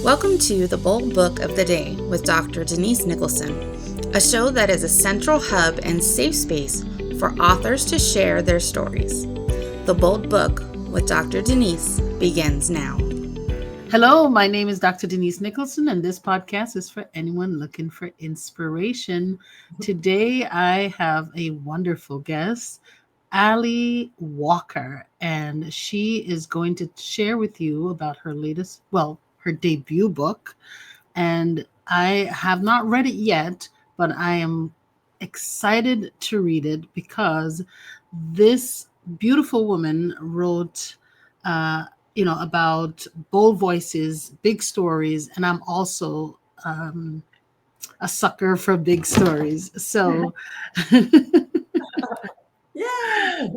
Welcome to The Bold Book of the Day with Dr. Denise Nicholson, a show that is a central hub and safe space for authors to share their stories. The Bold Book with Dr. Denise begins now. Hello, my name is Dr. Denise Nicholson, and this podcast is for anyone looking for inspiration. Today, I have a wonderful guest, Ali Walker, and she is going to share with you about her her debut book. And I have not read it yet, but I am excited to read it because this beautiful woman wrote about bold voices, big stories, and I'm also a sucker for big stories. So, Yeah.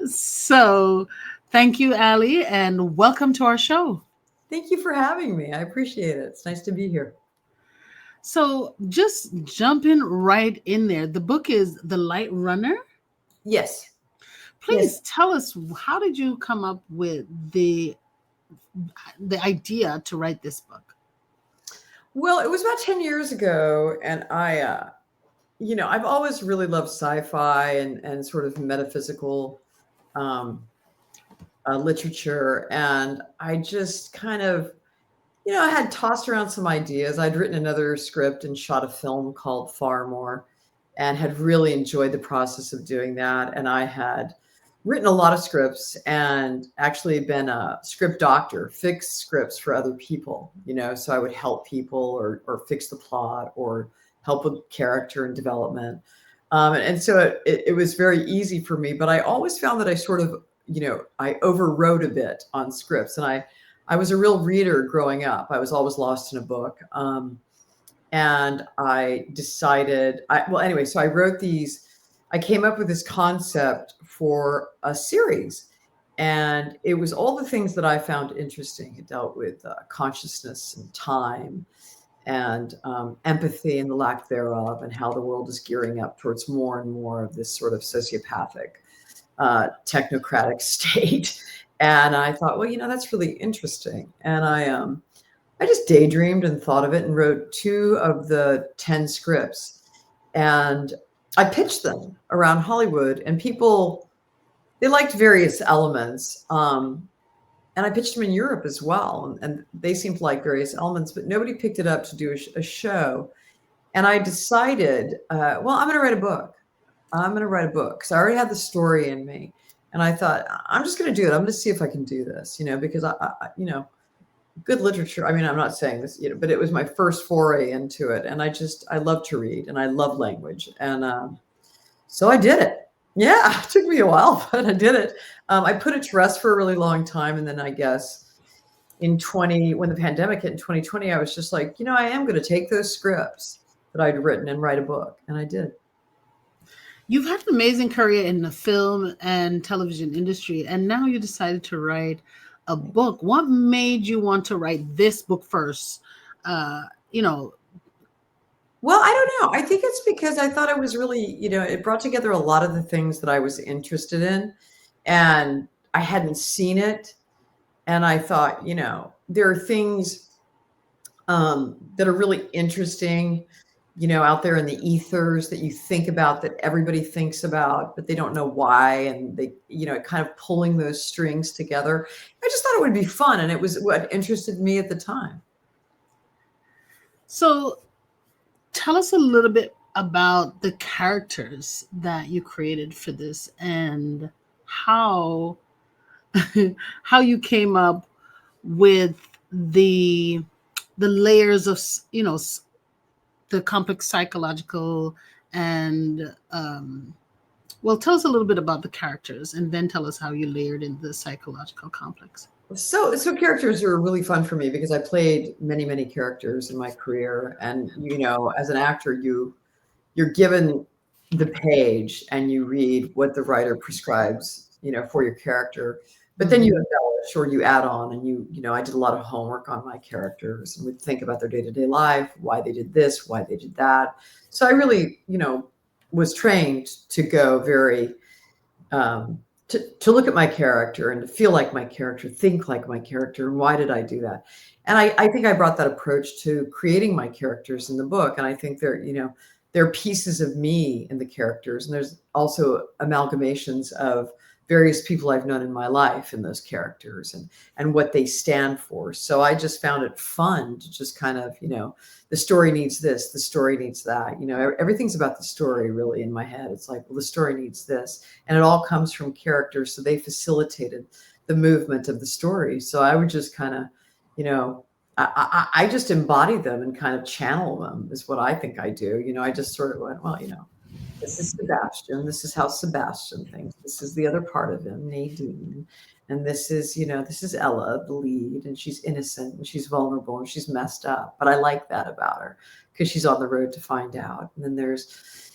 so thank you, Ali, and welcome to our show. Thank you for having me. I appreciate it. It's nice to be here. So, just jumping right in there, the book is The Light Runner. Yes. Please tell us, how did you come up with the idea to write this book? Well, it was about 10 years ago, and I've always really loved sci-fi and sort of metaphysical literature. And I just kind of, I had tossed around some ideas. I'd written another script and shot a film called Far More and had really enjoyed the process of doing that. And I had written a lot of scripts and actually been a script doctor, fixed scripts for other people, so I would help people or fix the plot or help with character and development. And so it was very easy for me, but I always found that I sort of, I overwrote a bit on scripts. And I was a real reader growing up. I was always lost in a book. And I decided, so I wrote these. I came up with this concept for a series, and it was all the things that I found interesting. It dealt with consciousness and time and empathy and the lack thereof, and how the world is gearing up towards more and more of this sort of sociopathic, technocratic state. And I thought, well, that's really interesting. And I just daydreamed and thought of it and wrote 2 of the 10 scripts. And I pitched them around Hollywood, and people, they liked various elements. And I pitched them in Europe as well. And they seemed to like various elements, but nobody picked it up to do a show. And I decided, I'm going to write a book. I'm going to write a book because I already had the story in me. And I thought, I'm just going to do it. I'm going to see if I can do this, because I good literature. I mean, I'm not saying this, but it was my first foray into it. And I love to read and I love language. And so I did it. Yeah, it took me a while, but I did it. I put it to rest for a really long time. And then I guess when the pandemic hit in 2020, I was just like, I am going to take those scripts that I'd written and write a book. And I did. You've had an amazing career in the film and television industry, and now you decided to write a book. What made you want to write this book first? Well, I don't know. I think it's because I thought it was really, it brought together a lot of the things that I was interested in, and I hadn't seen it. And I thought, there are things that are really interesting, out there in the ethers that you think about, that everybody thinks about, but they don't know why. And they, kind of pulling those strings together. I just thought it would be fun. And it was what interested me at the time. So tell us a little bit about the characters that you created for this and how you came up with the layers of, the complex psychological and tell us a little bit about the characters and then tell us how you layered in the psychological complex. So characters are really fun for me because I played many, many characters in my career. And, as an actor, you're given the page and you read what the writer prescribes, for your character. But then you embellish or you add on, and I did a lot of homework on my characters and would think about their day-to-day life, why they did this, why they did that. So I really, was trained to go very, to look at my character and to feel like my character, think like my character. And why did I do that? And I think I brought that approach to creating my characters in the book. And I think there are pieces of me in the characters. And there's also amalgamations of various people I've known in my life in those characters and what they stand for. So I just found it fun to just kind of, the story needs this, the story needs that, everything's about the story really in my head. It's like, well, the story needs this, and it all comes from characters. So they facilitated the movement of the story. So I would just kind of, I just embody them and kind of channel them is what I think I do. I just sort of went, well, this is Sebastian. This is how Sebastian thinks. This is the other part of him, Nadine. And this is Ella, the lead, and she's innocent and she's vulnerable and she's messed up. But I like that about her because she's on the road to find out. And then there's,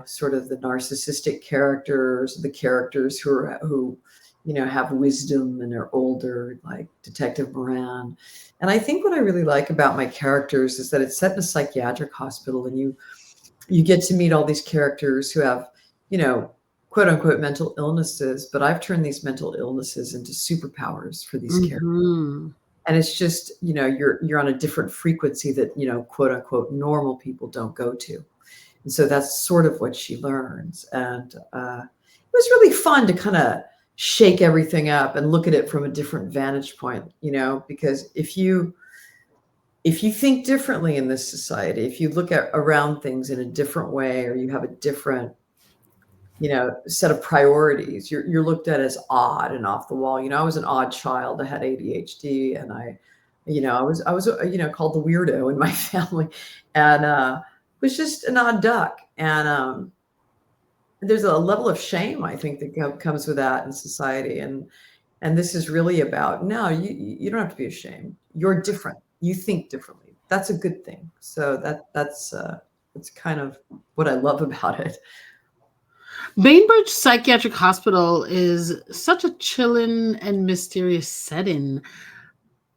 sort of the narcissistic characters, the characters who have wisdom and are older, like Detective Moran. And I think what I really like about my characters is that it's set in a psychiatric hospital, and you get to meet all these characters who have, quote unquote mental illnesses, but I've turned these mental illnesses into superpowers for these characters. And it's just, you're on a different frequency that, quote unquote normal people don't go to. And so that's sort of what she learns. And it was really fun to kind of shake everything up and look at it from a different vantage point, because if you think differently in this society, if you look around things in a different way, or you have a different, set of priorities, you're looked at as odd and off the wall. I was an odd child. I had ADHD, and I was called the weirdo in my family, and was just an odd duck. And there's a level of shame, I think, that comes with that in society. And this is really about, no, you don't have to be ashamed. You're different. You think differently. That's a good thing. So that's kind of what I love about it. Bainbridge Psychiatric Hospital is such a chilling and mysterious setting.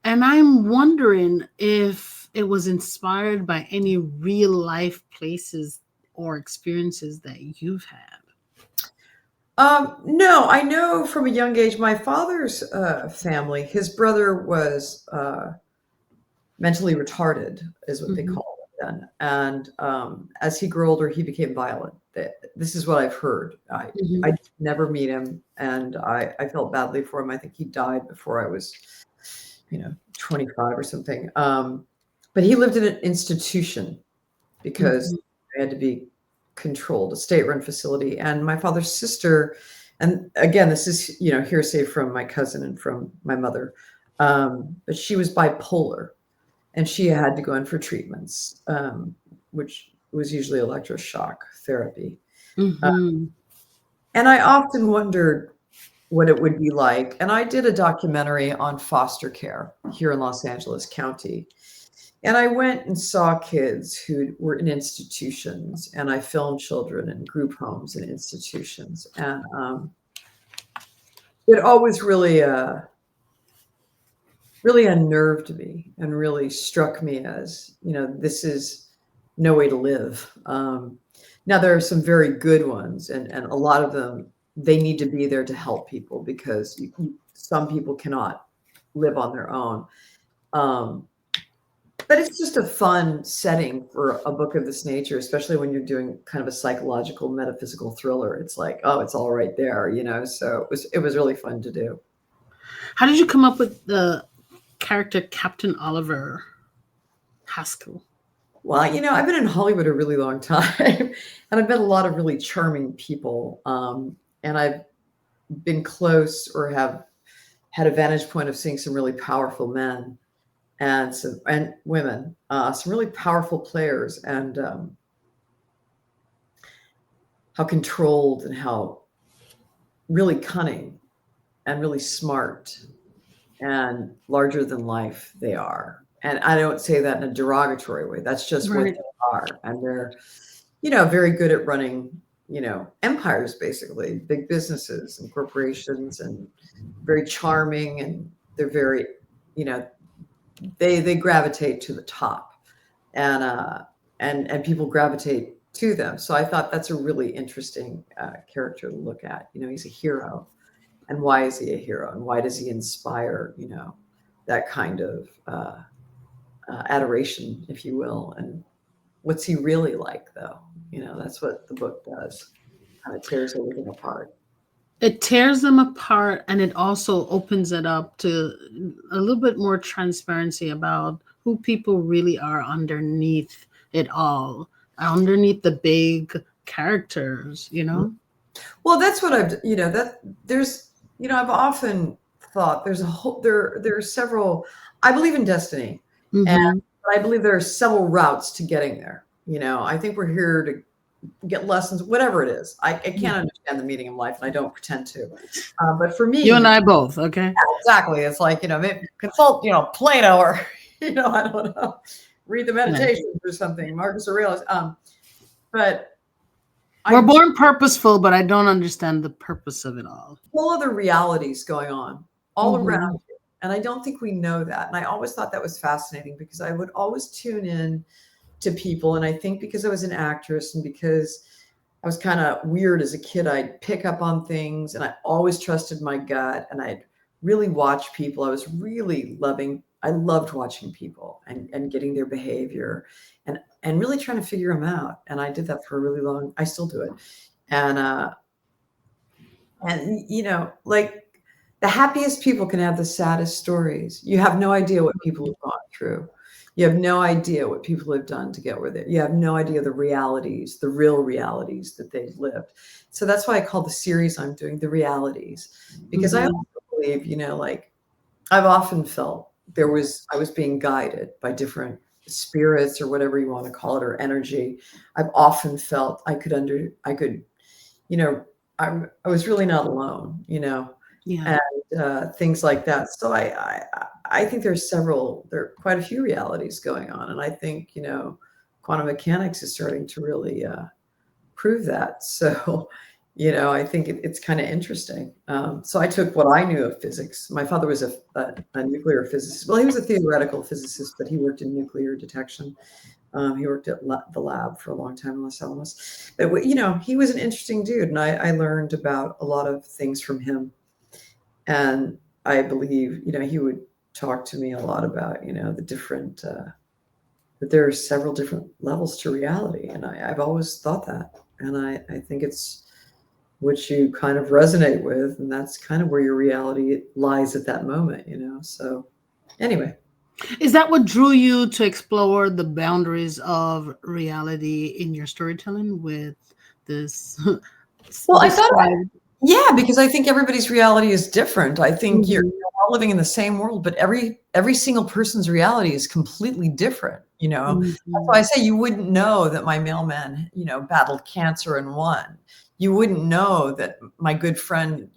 And I'm wondering if it was inspired by any real life places or experiences that you've had. No, I know from a young age, my father's family, his brother was mentally retarded, is what they call it then. And as he grew older, he became violent. This is what I've heard. I did never meet him, and I felt badly for him. I think he died before I was, 25 or something. But he lived in an institution because they had to be controlled, a state-run facility. And my father's sister, and again, this is, hearsay from my cousin and from my mother, but she was bipolar, and she had to go in for treatments, which was usually electroshock therapy. And I often wondered what it would be like. And I did a documentary on foster care here in Los Angeles County. And I went and saw kids who were in institutions, and I filmed children in group homes and institutions. And it always really unnerved me and really struck me as, this is no way to live. Now, there are some very good ones, and a lot of them, they need to be there to help people, because some people cannot live on their own. But it's just a fun setting for a book of this nature, especially when you're doing kind of a psychological, metaphysical thriller. It's like, oh, it's all right there, so it was really fun to do. How did you come up with the character Captain Oliver Haskell? Well, I've been in Hollywood a really long time, and I've met a lot of really charming people. And I've been close, or have had a vantage point of seeing some really powerful men and women, some really powerful players, and how controlled and how really cunning and really smart and larger than life they are. And I don't say that in a derogatory way. That's just what they are. And they're, very good at running, empires, basically, big businesses and corporations, and very charming. And they're very, they gravitate to the top, and people gravitate to them. So I thought that's a really interesting character to look at. He's a hero. And why is he a hero? And why does he inspire, that kind of adoration, if you will. And what's he really like, though? That's what the book does. Kind of tears everything apart. It tears them apart, and it also opens it up to a little bit more transparency about who people really are underneath it all, underneath the big characters, Well, that's what I've often thought there are several. I believe in destiny, and I believe there are several routes to getting there. I think we're here to get lessons, whatever it is. I can't understand the meaning of life, and I don't pretend to. But for me, you and I both, okay? Yeah, exactly. It's like, maybe consult, Plato, or, I don't know, read the Meditations or something, Marcus Aurelius. But we're born purposeful, but I don't understand the purpose of it all. Whole other realities going on all around you. And I don't think we know that. And I always thought that was fascinating, because I would always tune in to people. And I think because I was an actress and because I was kind of weird as a kid, I'd pick up on things, and I always trusted my gut, and I'd really watch people. I loved watching people and getting their behavior and really trying to figure them out. And I did that for a really long, I still do it. And like, the happiest people can have the saddest stories. You have no idea what people have gone through. You have no idea what people have done to get where they. You have no idea the realities, the real realities that they've lived. So that's why I call the series I'm doing The Realities, because I also believe, like, I've often felt I was being guided by different spirits, or whatever you want to call it, or energy. I've often felt I was really not alone, Yeah. and things like that. So I think there are quite a few realities going on. And I think, quantum mechanics is starting to really prove that. So, I think it's kind of interesting. So I took what I knew of physics. My father was a nuclear physicist. Well, he was a theoretical physicist, but he worked in nuclear detection. He worked at the lab for a long time in Los Alamos. But, he was an interesting dude. And I learned about a lot of things from him. And I believe, he would talk to me a lot about, the different, that there are several different levels to reality. And I've always thought that. And I think it's what you kind of resonate with. And that's kind of where your reality lies at that moment, So anyway. Is that what drew you to explore the boundaries of reality in your storytelling with this? Well, I thought, yeah, because I think everybody's reality is different. I think you're all living in the same world, but every single person's reality is completely different. That's why I say you wouldn't know that my mailman, battled cancer and won. You wouldn't know that my good friend,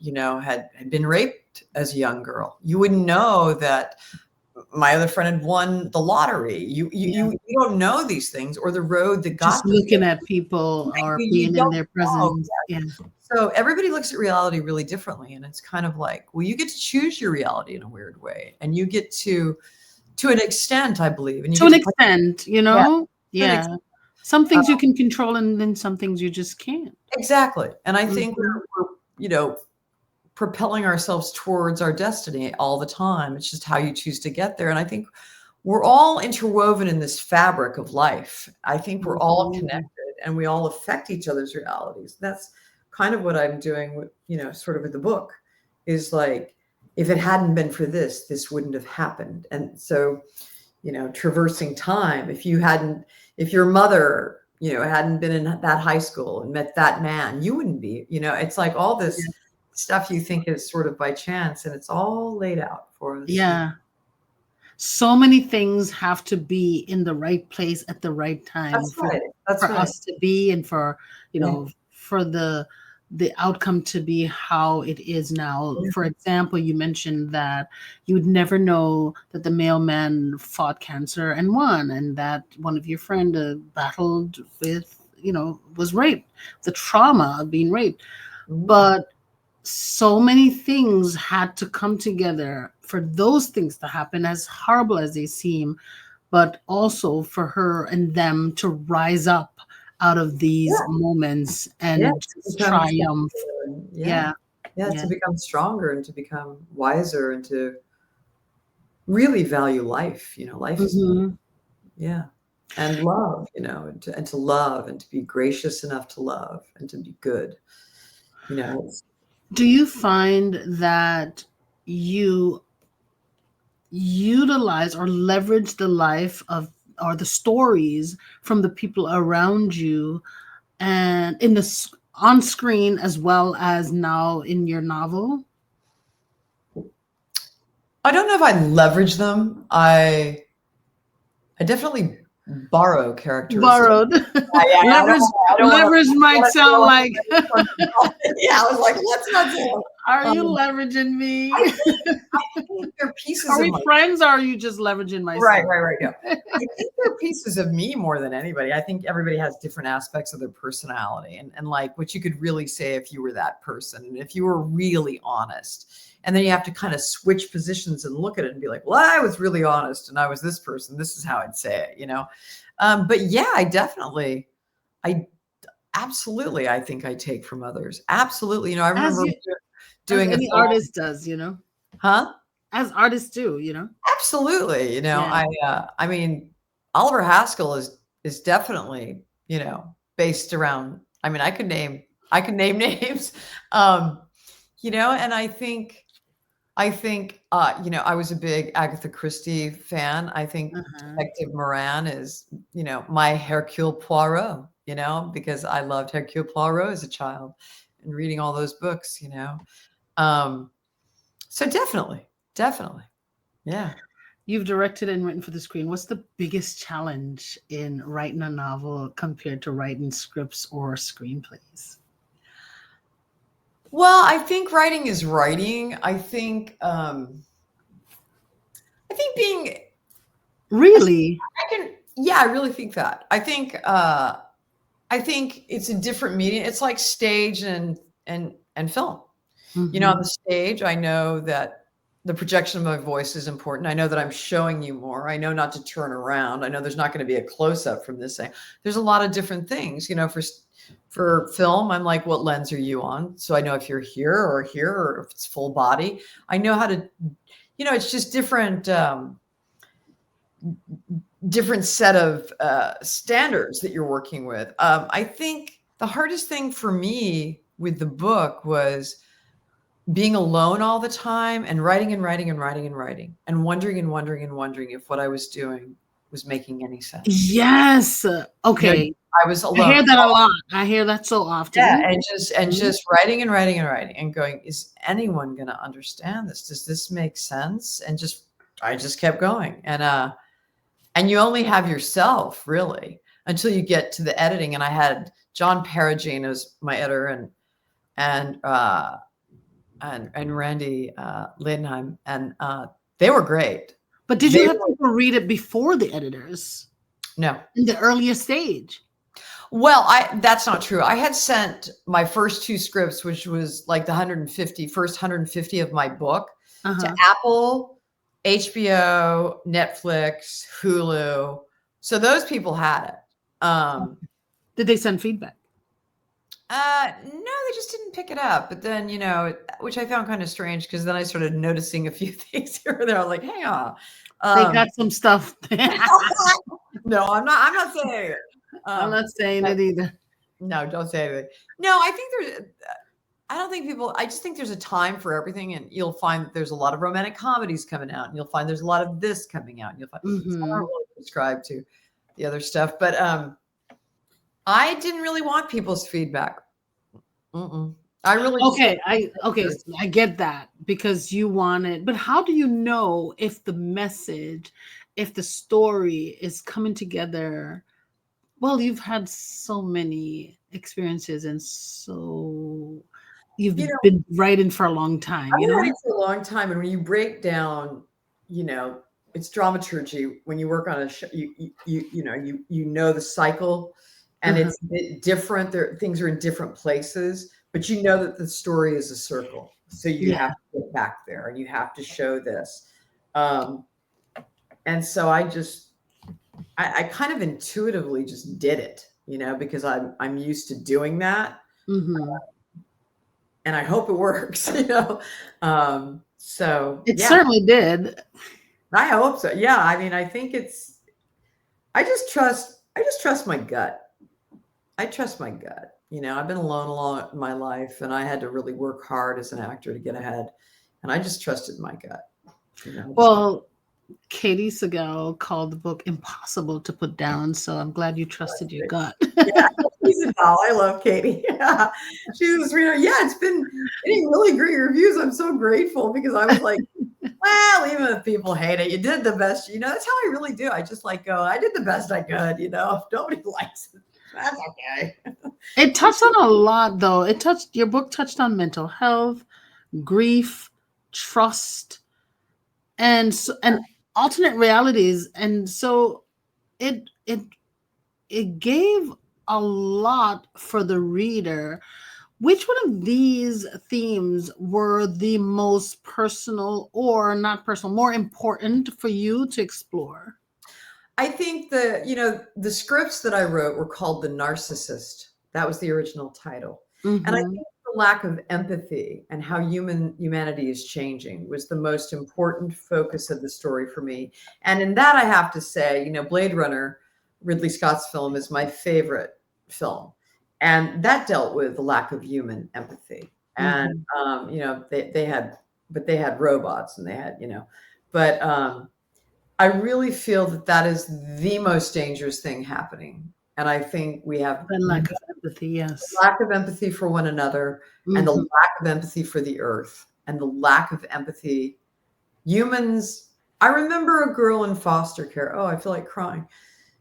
had been raped as a young girl. You wouldn't know that my other friend had won the lottery. You don't know these things, or the road that got just looking at people or being in their presence. Yeah. So everybody looks at reality really differently, and it's kind of like, well, you get to choose your reality in a weird way, and you get to an extent, I believe. And to an extent, yeah. Some things you can control, and then some things you just can't. Exactly, and I think we're propelling ourselves towards our destiny all the time. It's just how you choose to get there. And I think we're all interwoven in this fabric of life. I think we're all connected, and we all affect each other's realities. That's kind of what I'm doing with, sort of with the book, is like, if it hadn't been for this wouldn't have happened. And so, traversing time, if your mother, hadn't been in that high school and met that man, you wouldn't be, it's like all this stuff you think is sort of by chance, and it's all laid out for us. Yeah. So many things have to be in the right place at the right time. That's right. Us to be, and for, for the outcome to be how it is now. Yeah. For example, you mentioned that you would never know that the mailman fought cancer and won, and that one of your friend battled with, was raped, the trauma of being raped. But so many things had to come together for those things to happen, as horrible as they seem, but also for her and them to rise up out of these moments and triumph. To become stronger and to become wiser and to really value life. Life is, Mhm. yeah. And love, and to love and to be gracious enough to love and to be good. It's, Do you find that you utilize or leverage the life of or the stories from the people around you and on screen as well as now in your novel? I don't know if I leverage them. I definitely borrow characteristics. Borrowed. Yeah, Leverage I don't want leverage might sound like to. Yeah, I was like, let's not say that. are you Um, leveraging me? I think they're pieces Are of we my friends or are you just leveraging my right, stuff? right, right. Yeah, I think they're pieces of me more than anybody. I think everybody has different aspects of their personality, and like what you could really say if you were that person, and if you were really honest. And then you have to kind of switch positions and look at it and be like, well, I was really honest and I was this person. This is how I'd say it, But yeah, I absolutely, I think I take from others. Absolutely. I As remember you as doing a any film, artist does, huh? as artists do. Absolutely. Yeah. I mean, Oliver Haskell is definitely, based around, I mean, I could name names. Um, and I think, I was a big Agatha Christie fan. I think Uh-huh. Detective Moran is, my Hercule Poirot, because I loved Hercule Poirot as a child and reading all those books. Um, so definitely. Yeah. You've directed and written for the screen. What's the biggest challenge in writing a novel compared to writing scripts or screenplays? Well, I think writing is writing. I think being Really? I can yeah, I really think that. I think it's a different medium. It's like stage and film. On Mm-hmm. the stage, I know that the projection of my voice is important. I know that I'm showing you more. I know not to turn around. I know there's not going to be a close up from this thing. There's a lot of different things. For film, I'm like, what lens are you on? So I know if you're here or if it's full body. I know how to. It's just different set of standards that you're working with. I think the hardest thing for me with the book was being alone all the time and writing and writing and writing and writing and wondering and wondering and wondering if what I was doing was making any sense. Yes. Okay. I was I alone. hear that a lot. I hear that so Yeah, often. and just writing and writing and writing and going, is anyone going to understand this? Does this make sense? And I just kept going. And you only have yourself really until you get to the editing. And I had John Perugine as my editor and Randy Lindenheim, and they were great. But did They you have were people read it before the editors no. in the earlier stage? Well, that's not true. I had sent my first two scripts, which was like the first 150 of my book, to Uh-huh. Apple, HBO, Netflix, Hulu. So those people had it. Did they send feedback? No, they just didn't pick it up. But then, which I found kind of strange because then I started noticing a few things here and there. I was like, hang on. They got some stuff. No, I'm not saying it. I'm not saying it either. No, don't say anything. No, I don't think I just think there's a time for everything. And you'll find that there's a lot of romantic comedies coming out. And you'll find there's a lot of this coming out. And you'll find, so I don't really subscribe to the other stuff. But I didn't really want people's feedback. I really I get that because you want it, but how do you know if the message, if the story is coming together? Well, you've had so many experiences and so you've been writing for a long time, I've been writing for a long time, and when you break down, it's dramaturgy. When you work on a show, you know the cycle. And it's a bit different. Things are in different places, but you know that the story is a circle. So you have to get back there and you have to show this. And so I kind of intuitively just did it, because I'm used to doing that. Mm-hmm. And I hope it works, So it certainly did. I hope so. Yeah. I mean, I think I just trust my gut. I trust my gut. I've been alone a lot in my life, and I had to really work hard as an actor to get ahead. And I just trusted my gut. Well, Katie Segal called the book impossible to put down, so I'm glad you trusted your gut. Yeah, she's a doll. I love Katie. Yeah. She was, it's been getting really great reviews. I'm so grateful because I was like, well, even if people hate it, you did the best. That's how I really do. I just go, I did the best I could. If nobody likes it, that's okay. It touched on a lot, though. Your book touched on mental health, grief, trust, and alternate realities, and so it gave a lot for the reader. Which one of these themes were the most personal, or not personal, more important for you to explore? I think the scripts that I wrote were called The Narcissist. That was the original title. And I think the lack of empathy and how humanity is changing was the most important focus of the story for me. And in that, I have to say, Blade Runner, Ridley Scott's film, is my favorite film. And that dealt with the lack of human empathy. And, they had robots, and they had, but I really feel that is the most dangerous thing happening. And I think we have the lack of empathy, yes. Lack of empathy for one another, and the lack of empathy for the earth, and the lack of empathy. Humans, I remember a girl in foster care. Oh, I feel like crying.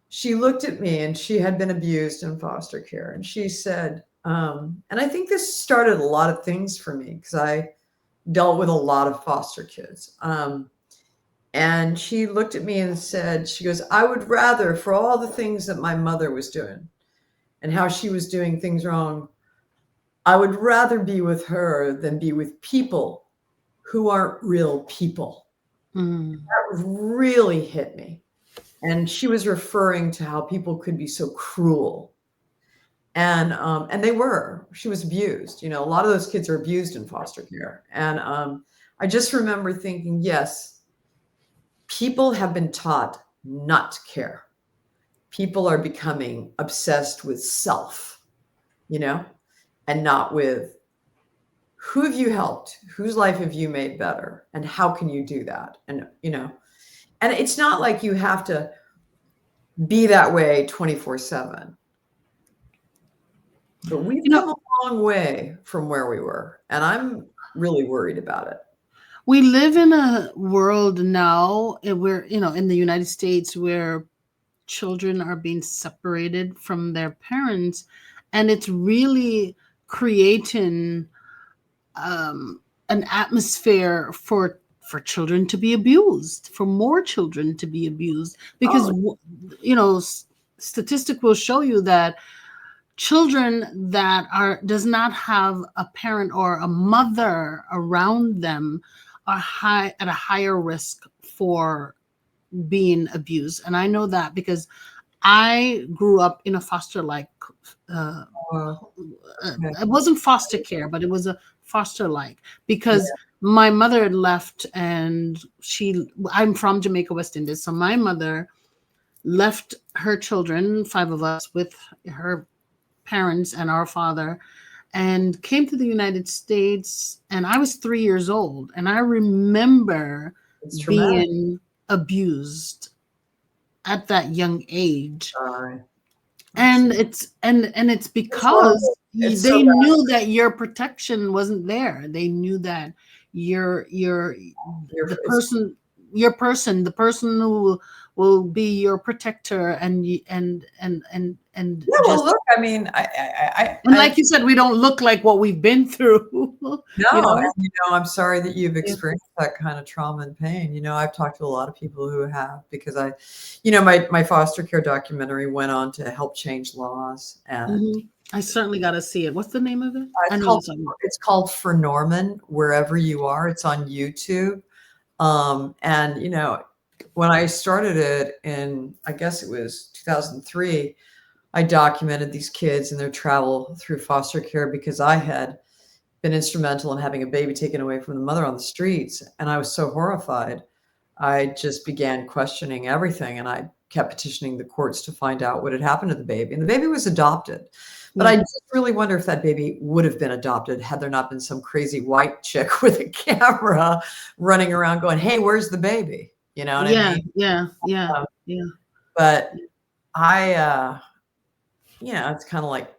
She looked at me, and she had been abused in foster care. And she said, and I think this started a lot of things for me because I dealt with a lot of foster kids. And she looked at me and said, she goes, I would rather, for all the things that my mother was doing and how she was doing things wrong, I would rather be with her than be with people who aren't real people. That really hit me. And she was referring to how people could be so cruel. And they were. She was abused. A lot of those kids are abused in foster care. And I just remember thinking, yes, people have been taught not to care. People are becoming obsessed with self, and not with who have you helped, whose life have you made better, and how can you do that? And, and it's not like you have to be that way 24/7. But we've come a long way from where we were, and I'm really worried about it. We live in a world now where, in the United States, where children are being separated from their parents, and it's really creating an atmosphere for children to be abused, for more children to be abused, because statistic will show you that children that does not have a parent or a mother around them are at a higher risk for being abused. And I know that because I grew up in a foster-like, it wasn't foster care, but it was a foster-like, because my mother had left, and I'm from Jamaica, West Indies. So my mother left her children, 5 of us, with her parents and our father, and came to the United States. And I was 3 years old, and I remember being abused at that young age. And it's because they knew that your protection wasn't there. They knew that the person who will be your protector, and well, look, I mean, like you said, we don't look like what we've been through. No, I'm sorry that you've experienced that kind of trauma and pain. I've talked to a lot of people who have, because my foster care documentary went on to help change laws, and I certainly got to see it. What's the name of it? It's called For Norman, Wherever You Are. It's on YouTube. And when I started it in, I guess it was 2003, I documented these kids and their travel through foster care because I had been instrumental in having a baby taken away from the mother on the streets. And I was so horrified. I just began questioning everything, and I kept petitioning the courts to find out what had happened to the baby. And the baby was adopted. But I just really wonder if that baby would have been adopted had there not been some crazy white chick with a camera running around going, "Hey, where's the baby?" You know what I mean? Yeah. But I, it's kind of like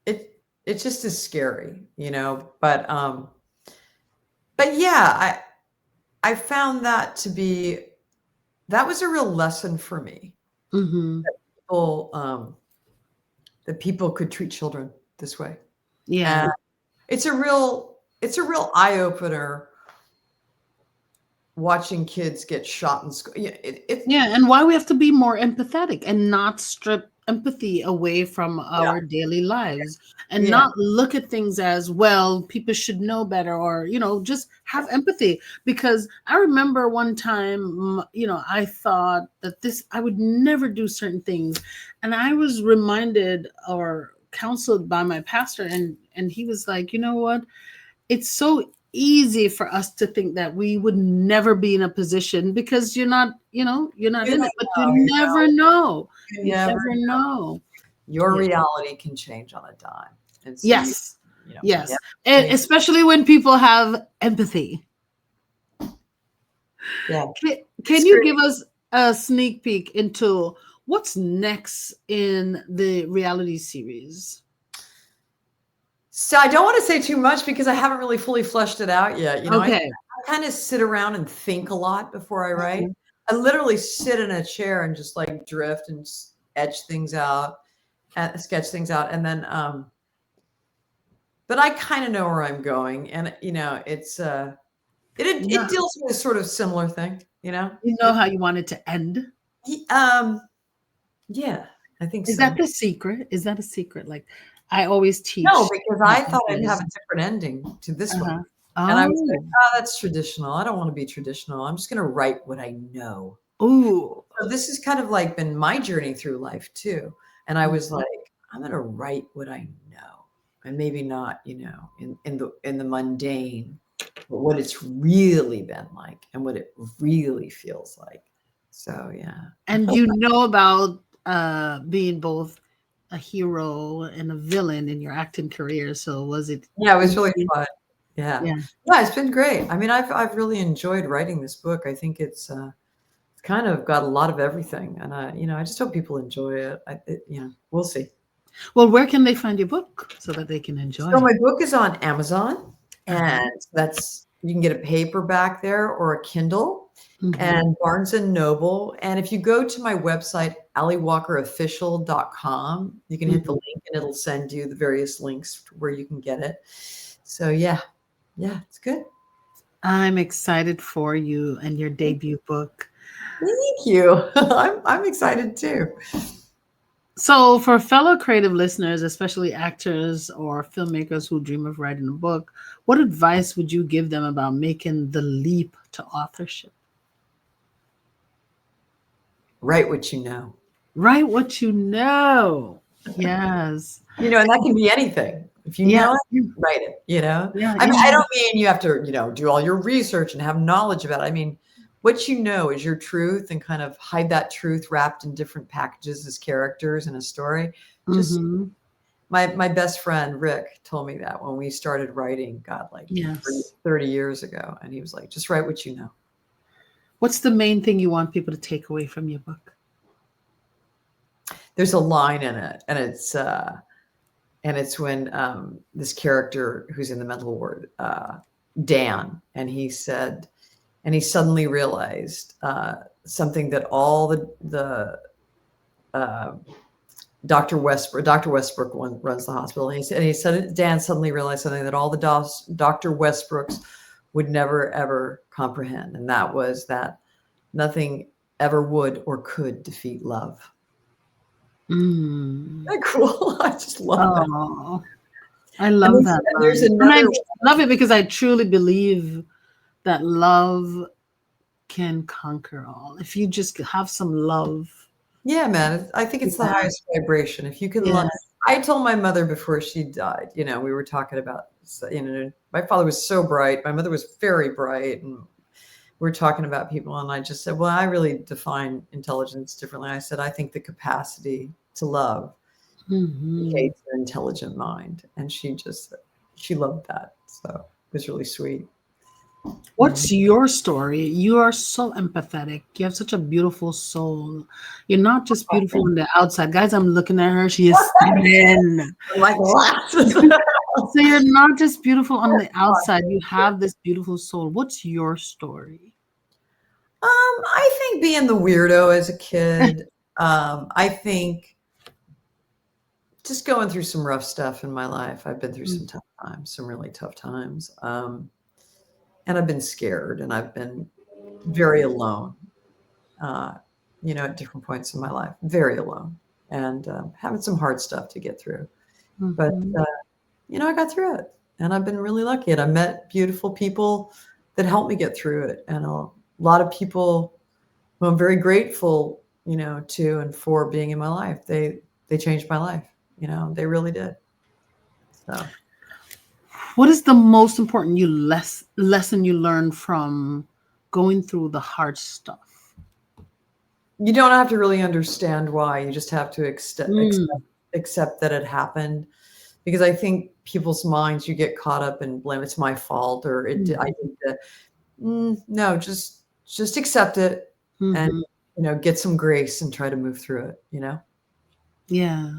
it just is scary, but yeah, I found that was a real lesson for me. Mm-hmm. That people could treat children this way. Yeah. And it's a real eye opener watching kids get shot in school. And why we have to be more empathetic and not strip empathy away from our daily lives and not look at things as, well, people should know better, or, just have empathy. Because I remember one time, I thought that I would never do certain things. And I was reminded or counseled by my pastor, and he was like, you know what? It's so easy for us to think that we would never be in a position because you're not in it, but you never know. You never know. Your reality can change on a dime. And so yes. And especially when people have empathy. Yeah. Can you give us a sneak peek into what's next in the reality series? So I don't want to say too much because I haven't really fully fleshed it out yet. I kind of sit around and think a lot before I write. I literally sit in a chair and just like drift and etch things out, sketch things out. And then, but I kind of know where I'm going, and it's, it deals with a sort of similar thing, how you want it to end. Yeah, I think so. Is that the secret? Is that a secret? Like, I always teach. No, because I thought I'd have a different ending to this one. And I was like, that's traditional. I don't want to be traditional. I'm just going to write what I know. Ooh. So this has kind of like been my journey through life too. And I was like, I'm going to write what I know, and maybe not, in the mundane, but what it's really been like and what it really feels like. So, yeah. And about being both a hero and a villain in your acting career. So was it? Yeah, it was really fun. Yeah, it's been great. I mean, I've really enjoyed writing this book. I think it's kind of got a lot of everything, and I just hope people enjoy it. We'll see. Well, where can they find your book so that they can enjoy it? So my book is on Amazon, and you can get a paperback there or a Kindle. And Barnes and Noble. And if you go to my website, AllieWalkerOfficial.com, you can hit the link and it'll send you the various links where you can get it. So yeah, it's good. I'm excited for you and your debut book. Thank you. I'm excited too. So for fellow creative listeners, especially actors or filmmakers who dream of writing a book, what advice would you give them about making the leap to authorship? Write what you know. Write what you know. Yes. And that can be anything. If you know it, you write it, I mean, I don't mean you have to, do all your research and have knowledge about it. I mean, what you know is your truth, and kind of hide that truth wrapped in different packages as characters in a story. Just my best friend, Rick, told me that when we started writing, 30 years ago. And he was like, just write what you know. What's the main thing you want people to take away from your book? There's a line in it, and it's when this character who's in the mental ward, Dan, and he said, and he suddenly realized something that all the Dr. Westbrook runs the hospital, and he said Dan suddenly realized something that all the Dr. Westbrooks would never, ever comprehend. And that was that nothing ever would or could defeat love. Isn't that cool? I just love that. I love that. And I love it because I truly believe that love can conquer all. If you just have some love. Yeah, man. I think it's the highest vibration. If you can love. I told my mother before she died, we were talking about, my father was so bright. My mother was very bright. And we're talking about people, and I just said, well, I really define intelligence differently. I said, I think the capacity to love indicates an intelligent mind. And she loved that. So it was really sweet. What's your story? You are so empathetic. You have such a beautiful soul. You're not just beautiful on the outside. Guys, I'm looking at her. She is stunning. Like what? So you're not just beautiful on the outside. You have this beautiful soul. What's your story? I think being the weirdo as a kid, I think just going through some rough stuff in my life. I've been through some tough times, some really tough times. And I've been scared, and I've been very alone, at different points in my life, very alone, and having some hard stuff to get through. But, I got through it, and I've been really lucky, and I met beautiful people that helped me get through it. And a lot of people who I'm very grateful, to and for being in my life. They changed my life, they really did. So. What is the most important lesson you learned from going through the hard stuff? You don't have to really understand why. You just have to accept that it happened. Because I think people's minds, you get caught up in blame. It's my fault, or I did that. No, just accept it, and get some grace and try to move through it. Yeah.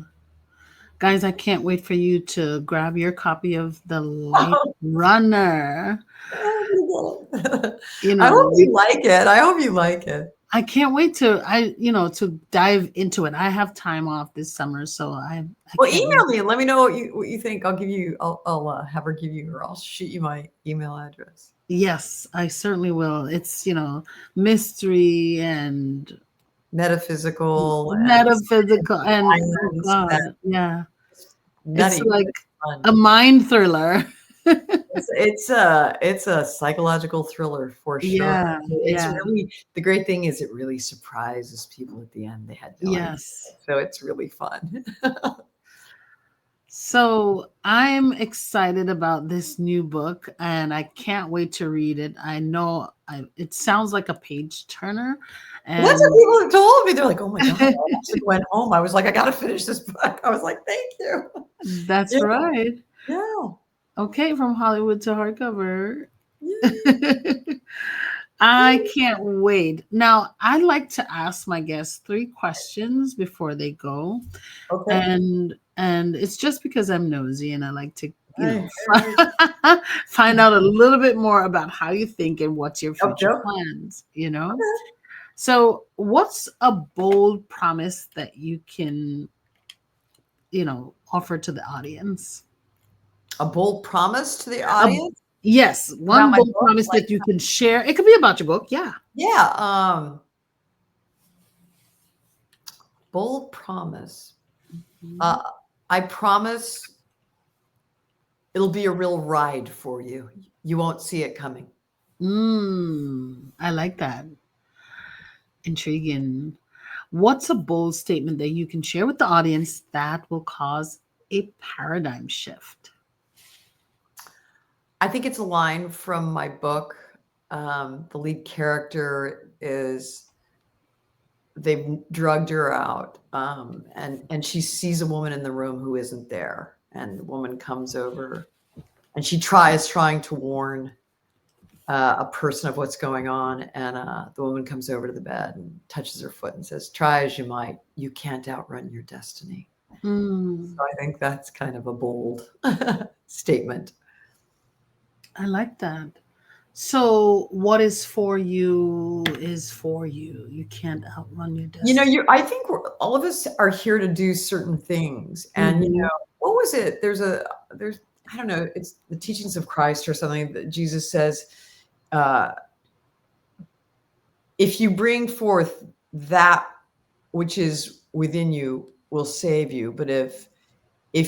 Guys, I can't wait for you to grab your copy of The Light Runner. I hope you like it. I can't wait to dive into it. I have time off this summer, so well, email me and let me know what you think. I'll have her give you, or I'll shoot you my email address. Yes, I certainly will. It's mystery and metaphysical and oh God, yeah. It's like a mind thriller. It's a psychological thriller for sure. Yeah, really, the great thing is it really surprises people at the end. They had no idea. So it's really fun. So I'm excited about this new book, and I can't wait to read it. I know it sounds like a page turner. And that's what people have told me. They're like, oh my God, I actually went home. I was like, I got to finish this book. I was like, thank you. That's right. Yeah. Okay, from Hollywood to hardcover. Yeah. I can't wait. Now, I'd like to ask my guests 3 questions before they go. Okay. And it's just because I'm nosy and I like to find out a little bit more about how you think and what's your future plans, Okay. So what's a bold promise that you can, offer to the audience? A bold promise to the audience? Yes. One bold promise that you can share. It could be about your book. Yeah. Yeah. Bold promise. I promise it'll be a real ride for you. You won't see it coming. I like that. Intriguing. What's a bold statement that you can share with the audience that will cause a paradigm shift? I think it's a line from my book. The lead character they've drugged her out, and she sees a woman in the room who isn't there. And the woman comes over, and she trying to warn a person of what's going on. And the woman comes over to the bed and touches her foot and says, try as you might, you can't outrun your destiny. So I think that's kind of a bold statement. I like that. So what is for you is for you. You can't outrun your destiny. I think all of us are here to do certain things. And what was it? There's I don't know, it's the teachings of Christ or something that Jesus says, if you bring forth that which is within you will save you. But if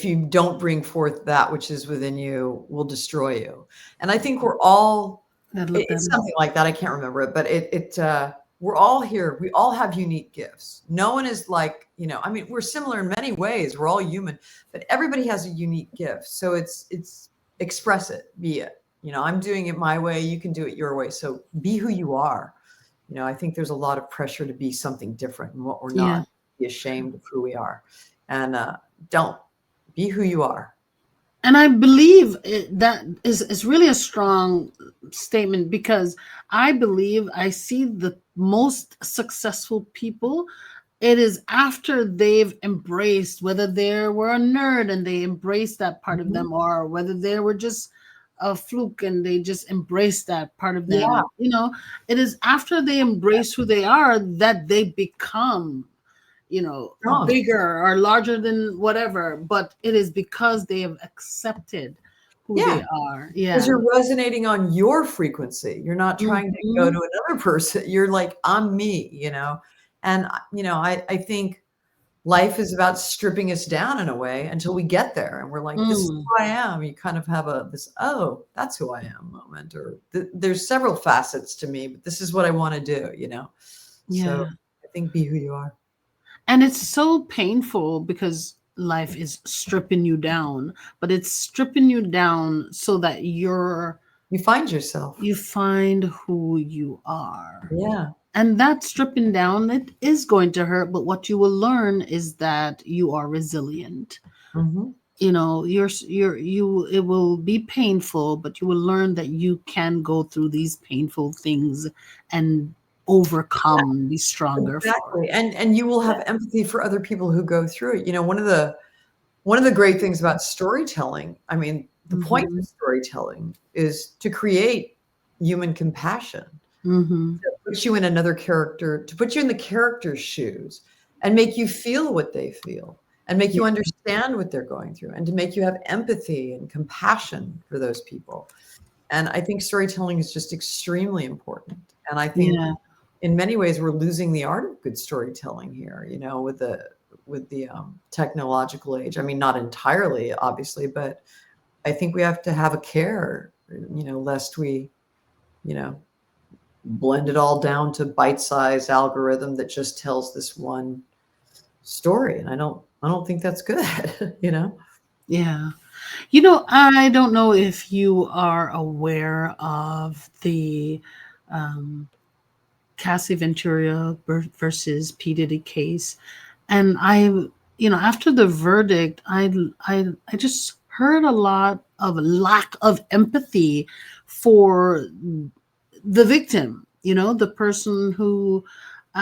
you don't bring forth that which is within you will destroy you. And I think we're all, it's something like that. I can't remember it, but we're all here. We all have unique gifts. No one is like, we're similar in many ways. We're all human, but everybody has a unique gift. So it's express it, be it. I'm doing it my way. You can do it your way. So be who you are. I think there's a lot of pressure to be something different and what we're Yeah. not. Be ashamed of who we are, and don't be who you are. And I believe that is really a strong statement, because I believe I see the most successful people, it is after they've embraced, whether they were a nerd and they embraced that part of Mhm. them, or whether they were just a fluke and they just embraced that part of Yeah. them. It is after they embrace who they are that they become, Strong. bigger or larger than whatever, but it is because they have accepted who they Yeah. are. Because Yeah. you're resonating on your frequency. You're not trying to go Mhm. to another person. You're like, I'm me, And, I think life is about stripping us down in a way until we get there. And we're like, this is Mm. who I am. You kind of have oh, that's who I am moment. Or there's several facets to me, but this is what I want to do. So Yeah. I think be who you are. And it's so painful because life is stripping you down, but it's stripping you down so that You find yourself. you find who you are. Yeah. And that stripping down, it is going to hurt, but what you will learn is that you are resilient. Hmm. It will be painful, but you will learn that you can go through these painful things and overcome, be stronger for Exactly. it. And you will have empathy for other people who go through it. One of the great things about storytelling, I mean, the point Mm-hmm. of storytelling is to create human compassion, Mm-hmm. to put you in another character, to put you in the character's shoes and make you feel what they feel and make Yeah. you understand what they're going through and to make you have empathy and compassion for those people. And I think storytelling is just extremely important. And I think Yeah. in many ways we're losing the art of good storytelling here, with the technological age. I mean, not entirely, obviously, but I think we have to have a care, lest we, you know, blend it all down to bite-sized algorithm that just tells this one story. And I don't think that's good. Yeah. I don't know if you are aware of the um, Cassie Ventura versus P. Diddy case. And after the verdict, I just heard a lot of lack of empathy for the victim, the person who, so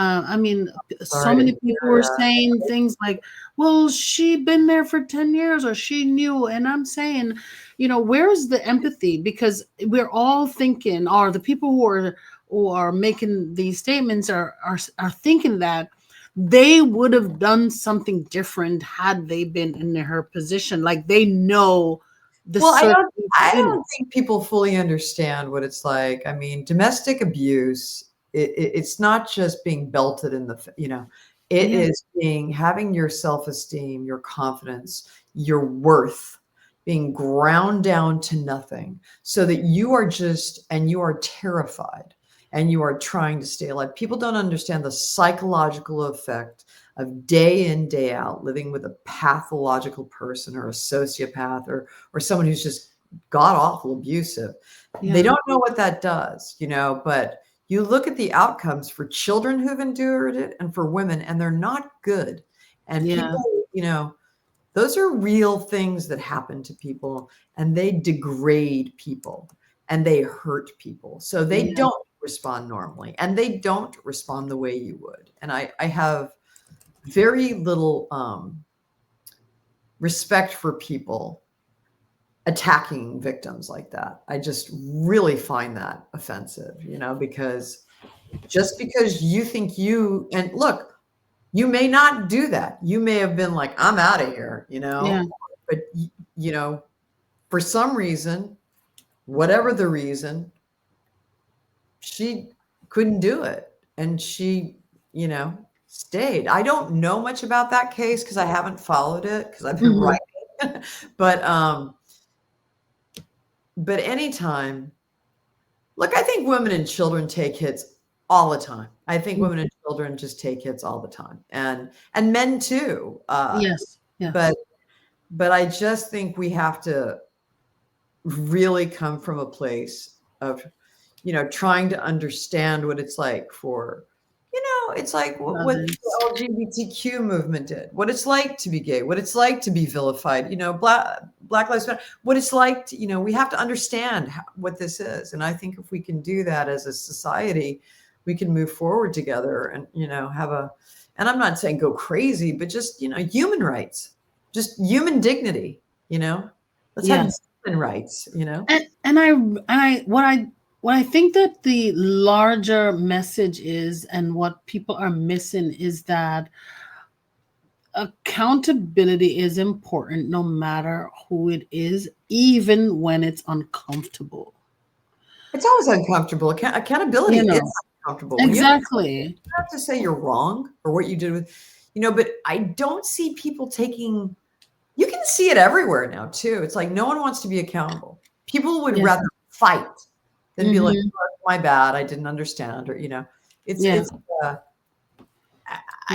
Sorry to many people hear were that. saying things like, well, she'd been there for 10 years or she knew. And I'm saying, where's the empathy? Because we're all thinking, or the people who are making these statements are thinking that they would have done something different had they been in her position. Like they know the Well, I certain, don't I you know, don't think people fully understand what it's like. I mean, domestic abuse, it's not just being belted in it yeah, is having your self-esteem, your confidence, your worth being ground down to nothing so that you are terrified and you are trying to stay alive. People don't understand the psychological effect of day in, day out living with a pathological person or a sociopath or someone who's just god awful abusive. They yeah, don't know what that does, but you look at the outcomes for children who've endured it and for women, and they're not good. And yeah, people, those are real things that happen to people, and they degrade people and they hurt people. So they yeah, don't respond normally and they don't respond the way you would. And I have very little respect for people attacking victims like that. I just really find that offensive, because just because you think and look, you may not do that. You may have been like, I'm out of here, yeah, but you know, for some reason, whatever the reason, she couldn't do it. And she, stayed. I don't know much about that case because I haven't followed it because I've been mhm, writing. But anytime, look, I think women and children take hits all the time. I think women and children just take hits all the time, and men too. yes, yes, But I just think we have to really come from a place of, trying to understand what it's like for, it's like what the LGBTQ movement did, what it's like to be gay, what it's like to be vilified, Black Lives Matter, what it's like to, we have to understand what this is. And I think if we can do that as a society, we can move forward together and, and I'm not saying go crazy, but just, human rights, just human dignity, let's have human rights, And what I think that the larger message is, and what people are missing, is that accountability is important no matter who it is, even when it's uncomfortable. It's always uncomfortable. Accountability is uncomfortable. Exactly. You have to say you're wrong or what you did with, but I don't see people taking, you can see it everywhere now too. It's like no one wants to be accountable. People would rather fight than be like, oh, my bad, I didn't understand, or I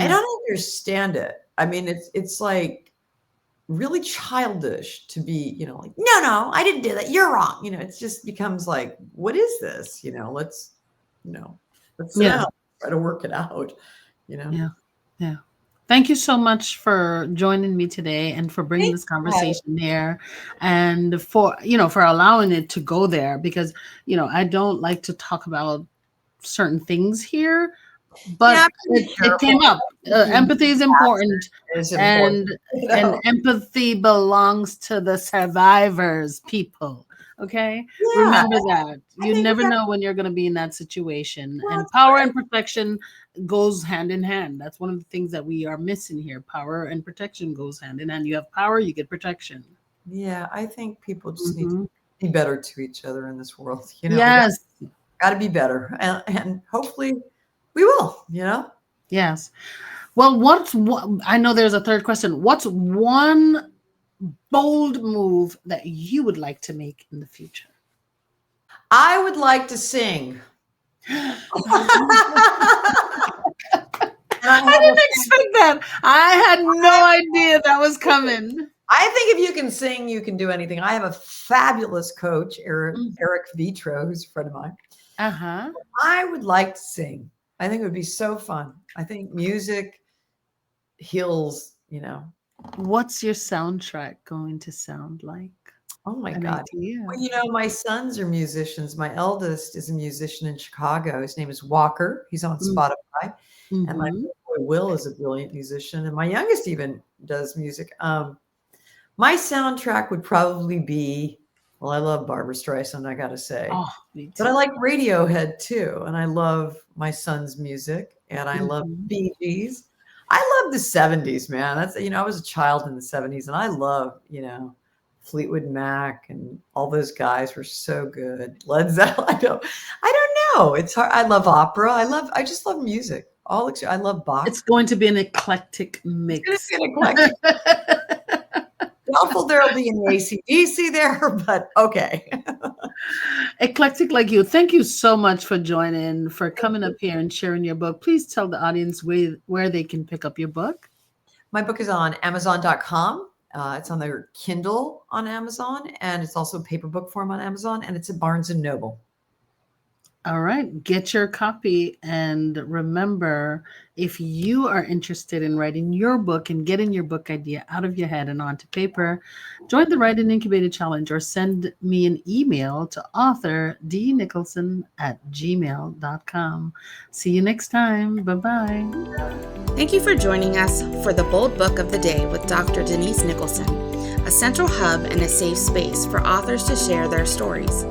don't understand it. I mean, it's like really childish to be, like, no, I didn't do that, you're wrong. It just becomes like, what is this? Let's try to work it out. Yeah. Thank you so much for joining me today and for bringing this conversation here, and for allowing it to go there, because, I don't like to talk about certain things here, but it came up. Empathy is important, and empathy belongs to the survivors, people. Okay. Yeah. Remember that. You never know when you're going to be in that situation. And power and protection goes hand in hand. That's one of the things that we are missing here. Power and protection goes hand in hand. You have power, you get protection. Yeah, I think people just need to be better to each other in this world. Yes. Got to be better. And hopefully we will, Yes. Well, I know there's a third question. What's one bold move that you would like to make in the future? I would like to sing. I didn't expect that. I had no idea that was coming. I think if you can sing, you can do anything. I have a fabulous coach, Eric Vitro, who's a friend of mine. I would like to sing. I think it would be so fun. I think music heals, What's your soundtrack going to sound like? Oh my God. Well, my sons are musicians. My eldest is a musician in Chicago. His name is Walker. He's on Spotify. And my boy Will is a brilliant musician. And my youngest even does music. My soundtrack would probably be, well, I love Barbra Streisand, I got to say. Oh, me too. But I like Radiohead too. And I love my son's music. And I love Bee Gees. I love the 70s, man. That's, I was a child in the 70s, and I love, Fleetwood Mac, and all those guys were so good. Led Zeppelin. I don't know. It's hard. I love opera. I just love music. I love Bach. It's going to be an eclectic mix. It's going to be an eclectic. Doubtful there'll be an AC/DC there, but okay. Eclectic like you. Thank you so much for joining, for coming up here and sharing your book. Please tell the audience where they can pick up your book. My book is on Amazon.com. It's on their Kindle on Amazon, and it's also paper book form on Amazon, and it's at Barnes & Noble. All right, get your copy. And remember, if you are interested in writing your book and getting your book idea out of your head and onto paper, join the Write and Incubator Challenge, or send me an email to author.dnicholson@gmail.com. See you next time. Bye-bye. Thank you for joining us for the Bold Book of the Day with Dr. Denise Nicholson, a central hub and a safe space for authors to share their stories.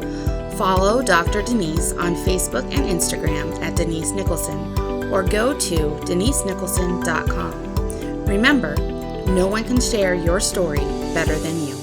Follow Dr. Denise on Facebook and Instagram at Denise Nicholson, or go to denisenicholson.com. Remember, no one can share your story better than you.